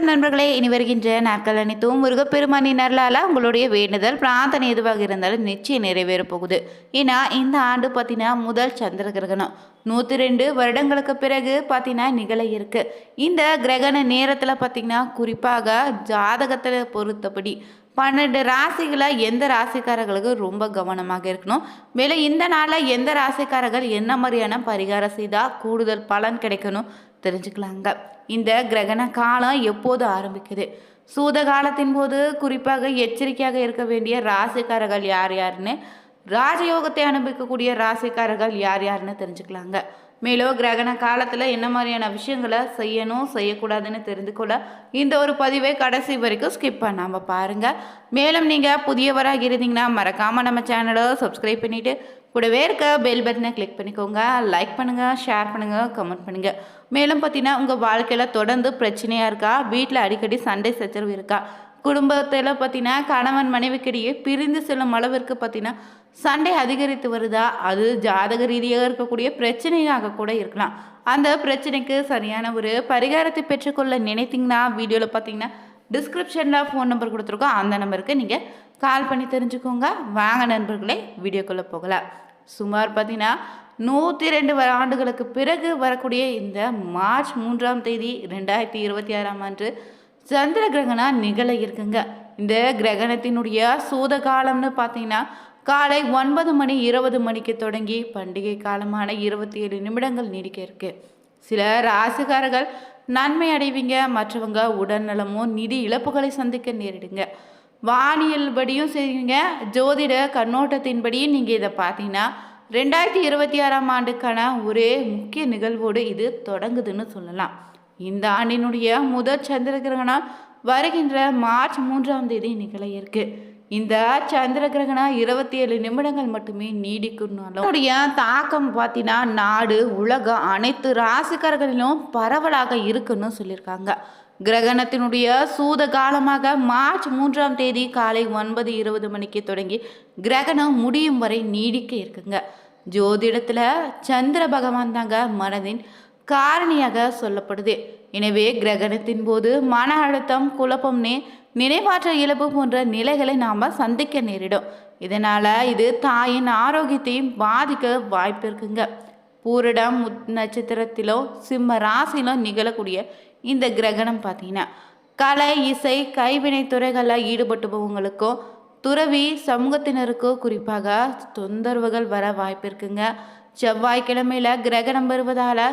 வணக்கம் நண்பர்களே, இனி வருகின்ற நாட்கள் அனைத்தும் முருகப்பெருமானின் அருளால் உங்களுடைய வேண்டுதல் பிரார்த்தனை எதுவாக இருந்தாலும் நிச்சயம் நிறைவேற போகுது. ஏன்னா இந்த ஆண்டு பார்த்தீங்கன்னா முதல் சந்திர கிரகணம் 102 வருடங்களுக்கு பிறகு பார்த்தீங்கன்னா நிகழ இருக்கு. இந்த கிரகண நேரத்தில் பார்த்தீங்கன்னா குறிப்பாக ஜாதகத்தில் பொறுத்தபடி 12 ராசிகளை எந்த ராசிக்காரர்களுக்கு ரொம்ப கவனமாக இருக்கணும். மேலும் இந்த நாளில் எந்த ராசிக்காரர்கள் என்ன மாதிரியான பரிகாரம் செய்தால் கூடுதல் பலன் கிடைக்கணும் தெரிஞ்சுக்கலாங்க. இந்த கிரகண காலம் எப்போது ஆரம்பிக்குது, சூத காலத்தின் போது குறிப்பாக எச்சரிக்கையாக இருக்க வேண்டிய ராசிக்காரர்கள் யார் யாருன்னு, ராஜயோகத்தை அனுபவிக்கக்கூடிய ராசிக்காரர்கள் யார் யாருன்னு தெரிஞ்சுக்கலாங்க. மேலும் கிரகண காலத்தில் என்ன மாதிரியான விஷயங்களை செய்யணும் செய்யக்கூடாதுன்னு தெரிந்து கொள்ள இந்த ஒரு பதிவை கடைசி வரைக்கும் ஸ்கிப் பண்ணாமல் பாருங்கள். மேலும் நீங்கள் புதியவராக இருந்தீங்கன்னா மறக்காமல் நம்ம சேனலை சப்ஸ்கிரைப் பண்ணிவிட்டு கூடவே இருக்க பெல் பட்டனை கிளிக் பண்ணிக்கோங்க. லைக் பண்ணுங்கள், ஷேர் பண்ணுங்கள், கமெண்ட் பண்ணுங்கள். மேலும் பார்த்தீங்கன்னா உங்கள் வாழ்க்கையில் தொடர்ந்து பிரச்சனையாக இருக்கா, வீட்டில் அடிக்கடி சண்டை சச்சரவு இருக்கா, குடும்பத்தில் பார்த்தீங்கன்னா கணவன் மனைவிக்கிடையே பிரிந்து செல்லும் அளவிற்கு பார்த்தீங்கன்னா சண்டை அதிகரித்து வருதா, அது ஜாதக ரீதியாக இருக்கக்கூடிய பிரச்சனையாக கூட இருக்கலாம். அந்த பிரச்சனைக்கு சரியான ஒரு பரிகாரத்தை பெற்றுக்கொள்ள நினைத்தீங்கன்னா வீடியோவில் பார்த்தீங்கன்னா டிஸ்கிரிப்ஷனில் ஃபோன் நம்பர் கொடுத்துருக்கோம், அந்த நம்பருக்கு நீங்கள் கால் பண்ணி தெரிஞ்சுக்கோங்க. வாங்க நண்பர்களே, வீடியோக்குள்ளே போகலாம். சுமார் பார்த்தீங்கன்னா 102 ஆண்டுகளுக்கு பிறகு வரக்கூடிய இந்த மார்ச் 3ஆம் தேதி 2026 அன்று சந்திர கிரகணம் நிகழ இருக்குங்க. இந்த கிரகணத்தினுடைய சூத காலம்னு பார்த்தீங்கன்னா காலை 9 மணி 20 மணிக்கு தொடங்கி பண்டிகை காலமான 27 நிமிடங்கள் நீடிக்க இருக்கு. சில ராசிக்காரர்கள் நன்மை அடைவீங்க, மற்றவங்க உடல்நலமோ நிதி இழப்புகளை சந்திக்க நேரிடுங்க. வானியல் படியும் செய்வீங்க, ஜோதிட கண்ணோட்டத்தின்படியும் நீங்கள் இதை பார்த்தீங்கன்னா 2026 ஆண்டுக்கான ஒரே முக்கிய நிகழ்வோடு இது தொடங்குதுன்னு சொல்லலாம். இந்த ஆண்டினுடைய முதல் சந்திர கிரகணம் வருகின்ற மார்ச் 3ஆம் தேதி நிகழ இருக்கு. இந்த சந்திர கிரகணம் 27 நிமிடங்கள் மட்டுமே நீடிக்கும்னாலும் அதனுடைய தாக்கம் பார்த்தீங்கன்னா நாடு உலகம் அனைத்து ராசிக்காரர்களிலும் பரவலாக இருக்குன்னு சொல்லியிருக்காங்க. கிரகணத்தினுடைய சூத காலமாக மார்ச் 3ஆம் தேதி காலை 9:20 மணிக்கு தொடங்கி கிரகணம் முடியும் வரை நீடிக்க இருக்குங்க. ஜோதிடத்தில் சந்திர பகவான் தாங்க மனதின் காரணியாக சொல்லப்படுது. எனவே கிரகணத்தின் போது மன அழுத்தம், குழப்பம்னே நினைவாற்ற இழப்பு போன்ற நிலைகளை நாம் சந்திக்க நேரிடும். இதனால் இது தாயின் ஆரோக்கியத்தையும் பாதிக்க வாய்ப்பு இருக்குங்க. பூரடம் நட்சத்திரத்திலோ சிம்ம ராசியிலோ நிகழக்கூடிய இந்த கிரகணம் பார்த்தீங்கன்னா கலை, இசை, கைவினை துறைகளில் ஈடுபட்டுபவங்களுக்கோ துறவி சமூகத்தினருக்கோ குறிப்பாக தொந்தரவுகள் வர வாய்ப்பு இருக்குங்க. செவ்வாய்க்கிழமையில் கிரகணம் வருவதால்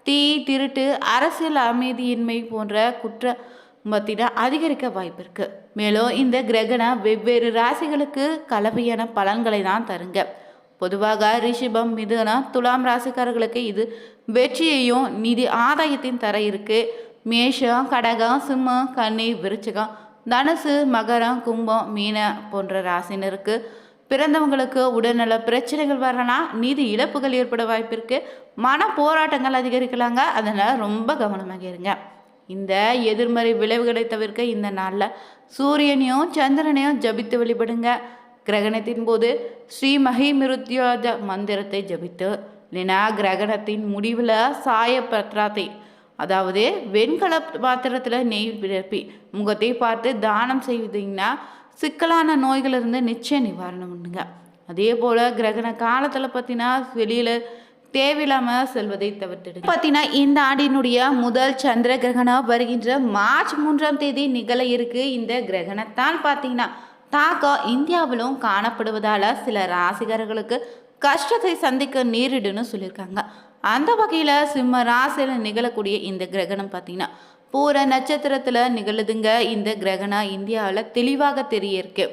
தீ, திருட்டு, அரசியல் அமைதியின்மை போன்ற குற்றமத்தின அதிகரிக்க வாய்ப்பு இருக்கு. மேலும் இந்த கிரகணம் வெவ்வேறு ராசிகளுக்கு கலவையான பலன்களை தான் தருங்க. பொதுவாக ரிஷபம், மிதுனம், துலாம் ராசிக்காரர்களுக்கு இது வெற்றியையும் நிதி ஆதாயத்தையும் தர இருக்கு. மேஷம், கடகம், சிம்மம், கன்னி, விருச்சிகம், தனுசு, மகரம், கும்பம், மீன போன்ற ராசினருக்கு பிறந்தவங்களுக்கு உடல்நல பிரச்சனைகள் வரலாம், நிதி இழப்புகள் ஏற்பட வாய்ப்பு இருக்கு, மன போராட்டங்கள் அதிகரிக்கலாங்க. அதனால் ரொம்ப கவனமாக இருங்க. இந்த எதிர்மறை விளைவுகளை தவிர்க்க இந்த நாளில் சூரியனையும் சந்திரனையும் ஜபித்து வழிபடுங்க. கிரகணத்தின் போது ஸ்ரீ மகிமிருத்யோஜ மந்திரத்தை ஜபித்து இல்லைனா கிரகணத்தின் முடிவில் சாய பத்திரத்தை, அதாவது வெண்கல பாத்திரத்தில் நெய் விரப்பி முகத்தை பார்த்து தானம் செய்வீங்கன்னா சிக்கலான நோய்களிலிருந்து நிச்சய நிவாரணம் உண்டுங்க. அதே போல் கிரகண காலத்தில் பார்த்தீங்கன்னா வெளியில் தேவையில்லாமல் செல்வதை தவிர்த்துடுங்க. பார்த்தீங்கன்னா இந்த ஆண்டினுடைய முதல் சந்திர கிரகணம் வருகின்ற மார்ச் 3ஆம் தேதி நிகழ இருக்கு. இந்த கிரகணத்தால் பார்த்தீங்கன்னா தாக்கம் இந்தியாவிலும் காணப்படுவதால் சில ராசிகர்களுக்கு கஷ்டத்தை சந்திக்க நேரிடுன்னு சொல்லியிருக்காங்க. அந்த வகையில் சிம்ம ராசியில் நிகழக்கூடிய இந்த கிரகணம் பார்த்தீங்கன்னா பூர நட்சத்திரத்தில் நிகழுதுங்க. இந்த கிரகணம் இந்தியாவில் தெளிவாக தெரிய இருக்கு.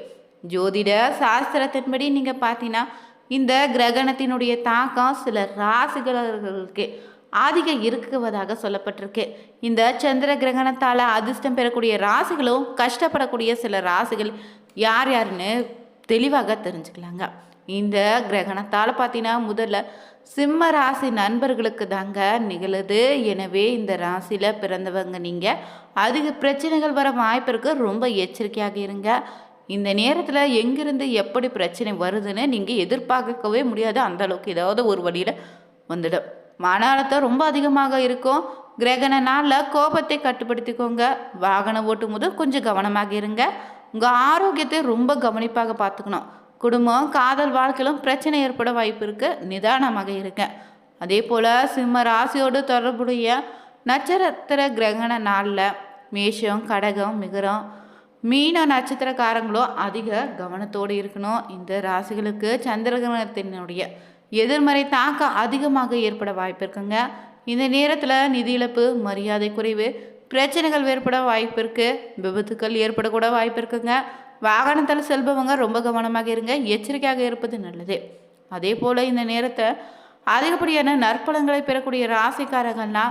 ஜோதிட சாஸ்திரத்தின்படி நீங்கள் பார்த்தீங்கன்னா இந்த கிரகணத்தினுடைய தாக்கம் சில ராசிகளுக்கு அதிக இருக்குவதாக சொல்லப்பட்டிருக்கு. இந்த சந்திர கிரகணத்தால் அதிர்ஷ்டம் பெறக்கூடிய ராசிகளும் கஷ்டப்படக்கூடிய சில ராசிகள் யார் யாருன்னு தெளிவாக தெரிஞ்சுக்கலாங்க. இந்த கிரகணத்தால் பார்த்தீங்கன்னா முதல்ல சிம்ம ராசி நண்பர்களுக்கு தாங்க நிகழுது. எனவே இந்த ராசியில் பிறந்தவங்க நீங்கள் அதிக பிரச்சனைகள் வர வாய்ப்பு இருக்கு. ரொம்ப எச்சரிக்கையாக இருங்க. இந்த நேரத்தில் எங்கிருந்து எப்படி பிரச்சனை வருதுன்னு நீங்கள் எதிர்பார்க்கவே முடியாது. அந்த அளவுக்கு ஏதாவது ஒரு வழியில் வந்துடும். மன அழுத்தம் ரொம்ப அதிகமாக இருக்கும். கிரகண நாளில் கோபத்தை கட்டுப்படுத்திக்கோங்க. வாகனம் ஓட்டும் போது கொஞ்சம் கவனமாக இருங்க. உங்கள் ஆரோக்கியத்தை ரொம்ப கவனிப்பாக பார்த்துக்கணும். குடும்பம் காதல் வாழ்க்கையிலும் பிரச்சனை ஏற்பட வாய்ப்பு இருக்குது. நிதானமாக இருங்க. அதே போல் சிம்ம ராசியோடு தொடர்புடைய நட்சத்திர கிரகண நாளில் மேஷம், கடகம், மிகரம், மீன நட்சத்திரக்காரங்களும் அதிக கவனத்தோடு இருக்கணும். இந்த ராசிகளுக்கு சந்திர கிரகணத்தினுடைய எதிர்மறை தாக்கம் அதிகமாக ஏற்பட வாய்ப்பு இருக்குங்க. இந்த நேரத்தில் நிதி இழப்பு, மரியாதை குறைவு, பிரச்சனைகள் ஏற்பட வாய்ப்பு இருக்குது. விபத்துக்கள் ஏற்படக்கூட வாய்ப்பு இருக்குங்க. வாகனத்தில் செல்பவங்க ரொம்ப கவனமாக இருங்க. எச்சரிக்கையாக இருப்பது நல்லது. அதே போல் இந்த நேரத்தை அதிகப்படியான நற்பலன்களை பெறக்கூடிய ராசிக்காரர்கள்னா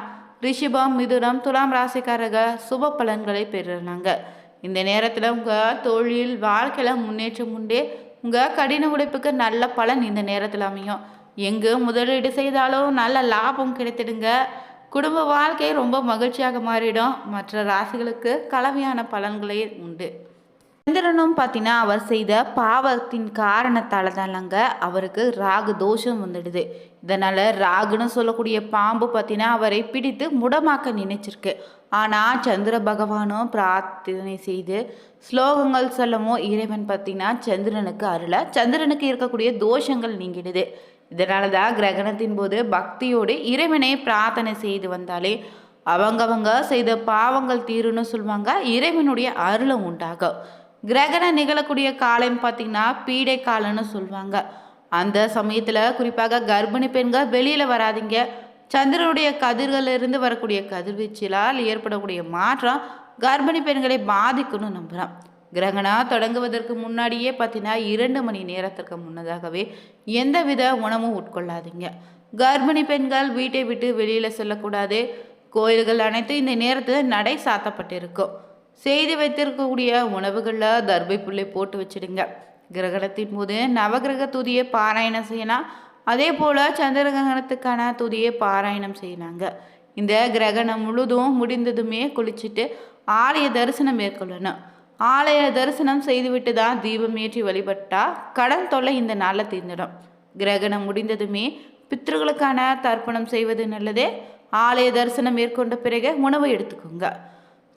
ரிஷிபம், மிதுனம், துலாம் ராசிக்காரர்கள் சுப பலன்களை பெறுறாங்க. இந்த நேரத்தில் உங்கள் தொழில் வாழ்க்கையில் முன்னேற்றம் உண்டு. உங்கள் கடின உழைப்புக்கு நல்ல பலன் இந்த நேரத்தில் அமையும். எங்கு முதலீடு செய்தாலும் நல்ல லாபம் கிடைத்திடுங்க. குடும்ப வாழ்க்கை ரொம்ப மகிழ்ச்சியாக மாறிடும். மற்ற ராசிகளுக்கு கலவையான பலன்களே உண்டு. சந்திரனும் பார்த்தீங்கன்னா அவர் செய்த பாவத்தின் காரணத்தால் தானங்க அவருக்கு ராகு தோஷம் வந்துடுது. இதனால் ராகுன்னு சொல்லக்கூடிய பாம்பு பார்த்தீங்கன்னா அவரை பிடித்து முடமாக்க நினைச்சிருக்கு. ஆனால் சந்திர பகவானும் பிரார்த்தனை செய்து ஸ்லோகங்கள் சொல்லவும் இறைவன் பார்த்தீங்கன்னா சந்திரனுக்கு அருள சந்திரனுக்கு இருக்கக்கூடிய தோஷங்கள் நீங்கிடுது. இதனால தான் கிரகணத்தின் போது பக்தியோடு இறைவனை பிரார்த்தனை செய்து வந்தாலே அவங்கவங்க செய்த பாவங்கள் தீருன்னு சொல்லுவாங்க. இறைவனுடைய அருளும் உண்டாகும். கிரகணம் நிகழக்கூடிய காலம் பார்த்திங்கன்னா பீடை காலம்னு சொல்லுவாங்க. அந்த சமயத்தில் குறிப்பாக கர்ப்பிணி பெண்கள் வெளியில் வராதிங்க. சந்திரனுடைய கதிர்களிலிருந்து வரக்கூடிய கதிர்வீச்சிலால் ஏற்படக்கூடிய மாற்றம் கர்ப்பிணி பெண்களை பாதிக்கும்னு நம்புகிறோம். கிரகணம் தொடங்குவதற்கு முன்னாடியே பார்த்தீங்கன்னா 2 மணி நேரத்திற்கு முன்னதாகவே எந்தவித உணவும் உட்கொள்ளாதீங்க. கர்ப்பிணி பெண்கள் வீட்டை விட்டு வெளியில் செல்லக்கூடாது. கோயில்கள் அனைத்தும் இந்த நேரத்தில் நடை சாத்தப்பட்டிருக்கும். செய்து வைத்திருக்கக்கூடிய உணவுகளில் தர்பை புல்லை போட்டு வச்சுடுங்க. கிரகணத்தின் போது நவகிரக துதியை பாராயணம் செய்யலாம். அதே போல் சந்திர கிரகணத்துக்கான துதியை பாராயணம் செய்யலாங்க. இந்த கிரகணம் முழுதும் முடிந்ததுமே குளிச்சுட்டு ஆலய தரிசனம் மேற்கொள்ளணும். ஆலய தரிசனம் செய்துவிட்டு தான் தீபம் ஏற்றி வழிபட்டால் கடன் தொல்லை இந்த நாளில் தீர்ந்துடும். கிரகணம் முடிந்ததுமே பித்ருக்களுக்கான தர்ப்பணம் செய்வது நல்லது. ஆலய தரிசனம் மேற்கொண்ட பிறகு உணவு எடுத்துக்கோங்க.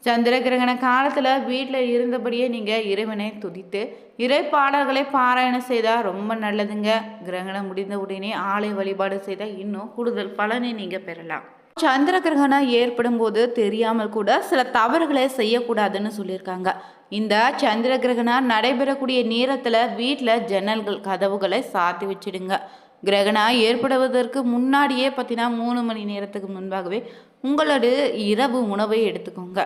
சந்திர கிரகண காலத்தில் வீட்டில் இருந்தபடியே நீங்கள் இறைவனை துதித்து இறை பாடல்களை பாராயணம் செய்தால் ரொம்ப நல்லதுங்க. கிரகணம் முடிந்த உடனே ஆலய வழிபாடு செய்தால் இன்னும் கூடுதல் பலனை நீங்கள் பெறலாம். சந்திர கிரகணம் ஏற்படும் போது தெரியாமல் கூட சில தவறுகளை செய்யக்கூடாதுன்னு சொல்லியிருக்காங்க. இந்த சந்திர கிரகணம் நடைபெறக்கூடிய நேரத்தில் வீட்டில் ஜன்னல்கள் கதவுகளை சாத்தி வச்சிடுங்க. கிரகணம் ஏற்படுவதற்கு முன்னாடியே பார்த்தீங்கன்னா 3 மணி நேரத்துக்கு முன்பாகவே உங்களோட இரவு உணவை எடுத்துக்கோங்க.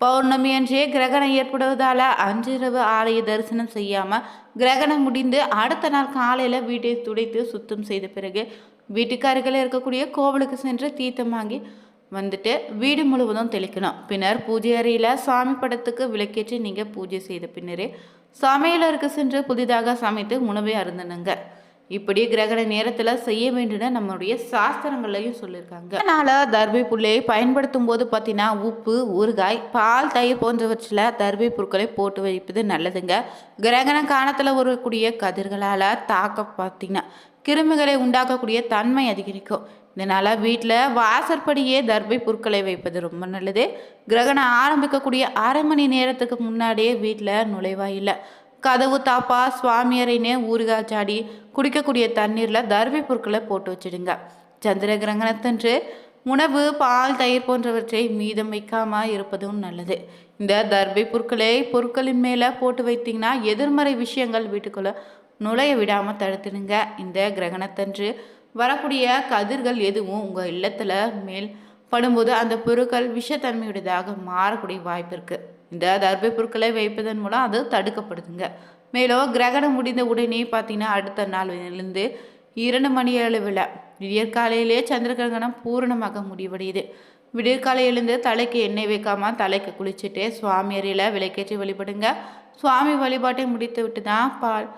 பௌர்ணமி அன்றே கிரகணம் ஏற்படுவதால் அன்றிரவு ஆலய தரிசனம் செய்யாமல் கிரகணம் முடிந்து அடுத்த நாள் காலையில் வீட்டை துடைத்து சுத்தம் செய்த பிறகு வீட்டுக்காரர்கள் இருக்கக்கூடிய கோவிலுக்கு சென்று தீர்த்தம் வாங்கி வந்துட்டு வீடு முழுவதும் தெளிக்கணும். பின்னர் பூஜை அறையில் சாமி படத்துக்கு விளக்கேற்றி நீங்கள் பூஜை செய்த பின்னரே சமையலருக்கு சென்று புதிதாக சமைத்து உணவை அருந்தணுங்க. இப்படி கிரகண நேரத்தில் செய்ய வேண்டும்னு நம்மளுடைய சாஸ்திரங்கள்லையும் சொல்லியிருக்காங்க. அதனால் தர்பை புல்லை பயன்படுத்தும் போது பார்த்தீங்கன்னா உப்பு, ஊறுகாய், பால், தயிர் போன்றவற்றில் தர்பை புற்களை போட்டு வைப்பது நல்லதுங்க. கிரகண காலத்தில் வரக்கூடிய கதிர்களால் தாக்க பார்த்தீங்கன்னா கிருமிகளை உண்டாக்கக்கூடிய தன்மை அதிகரிக்கும். இதனால் வீட்டில் வாசற்படியே தர்பை புற்களை வைப்பது ரொம்ப நல்லது. கிரகணம் ஆரம்பிக்கக்கூடிய அரை மணி நேரத்துக்கு முன்னாடியே வீட்டில் நுழைவாயில் கதவு தாப்பா சுவாமியரைன்னு ஊறுகாய் சாடி குடிக்கக்கூடிய தண்ணீரில் தர்பை பொருட்களை போட்டு வச்சுடுங்க. சந்திர கிரகணத்தன்று உணவு, பால், தயிர் போன்றவற்றை மீதம் வைக்காமல் இருப்பதும் நல்லது. இந்த தர்பை பொருட்களின் மேலே போட்டு வைத்திங்கன்னா எதிர்மறை விஷயங்கள் வீட்டுக்குள்ளே நுழைய விடாமல் தடுத்துடுங்க. இந்த கிரகணத்தன்று வரக்கூடிய கதிர்கள் எதுவும் உங்கள் இல்லத்தில் மேல் படும்போது அந்த பொருட்கள் விஷத்தன்மையுடையதாக மாறக்கூடிய வாய்ப்பு இருக்குது. இந்த தர்பை பொருட்களை வைப்பதன் மூலம் அது தடுக்கப்படுதுங்க. மேலும் கிரகணம் முடிந்த உடனே பார்த்தீங்கன்னா அடுத்த நாள் எழுந்து 2 மணி அளவில் விடியற்காலையிலே சந்திர கிரகணம் பூரணமாக முடிவடையுது. விடியற்காலை எழுந்து தலைக்கு எண்ணெய் வைக்காமல் தலைக்கு குளிச்சுட்டு சுவாமி அறையில் விளக்கேற்றி வழிபடுங்க. சுவாமி வழிபாட்டை முடித்து விட்டு தான் பால்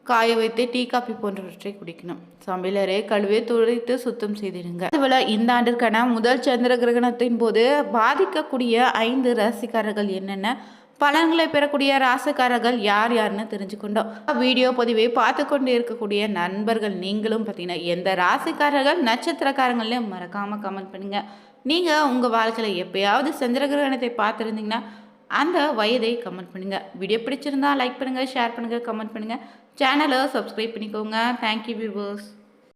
காய வைத்து டீ, காபி போன்றவற்றை குடிக்கணும். சமையலறை கழுவி துடைத்து சுத்தம் செய்திடுங்க. அதுபோல இந்த ஆண்டிற்கான முதல் சந்திர கிரகணத்தின் போது பாதிக்கக்கூடிய 5 ராசிக்காரர்கள் என்னென்ன பலன்களை பெறக்கூடிய ராசிக்காரர்கள் யார் யாருன்னு தெரிஞ்சுக்கொண்டோம். வீடியோ பதிவை பார்த்து கொண்டு இருக்கக்கூடிய நண்பர்கள் நீங்களும் பார்த்தீங்கன்னா எந்த ராசிக்காரர்கள் நட்சத்திரக்காரங்களையும் மறக்காமல் கமெண்ட் பண்ணுங்க. நீங்கள் உங்கள் வாழ்க்கையில் எப்பயாவது சந்திர கிரகணத்தை பார்த்துருந்தீங்கன்னா அந்த வயதை கமெண்ட் பண்ணுங்கள். வீடியோ பிடிச்சிருந்தா லைக் பண்ணுங்கள், ஷேர் பண்ணுங்கள், கமெண்ட் பண்ணுங்கள். சேனலை சப்ஸ்கிரைப் பண்ணிக்கோங்க. Thank you viewers.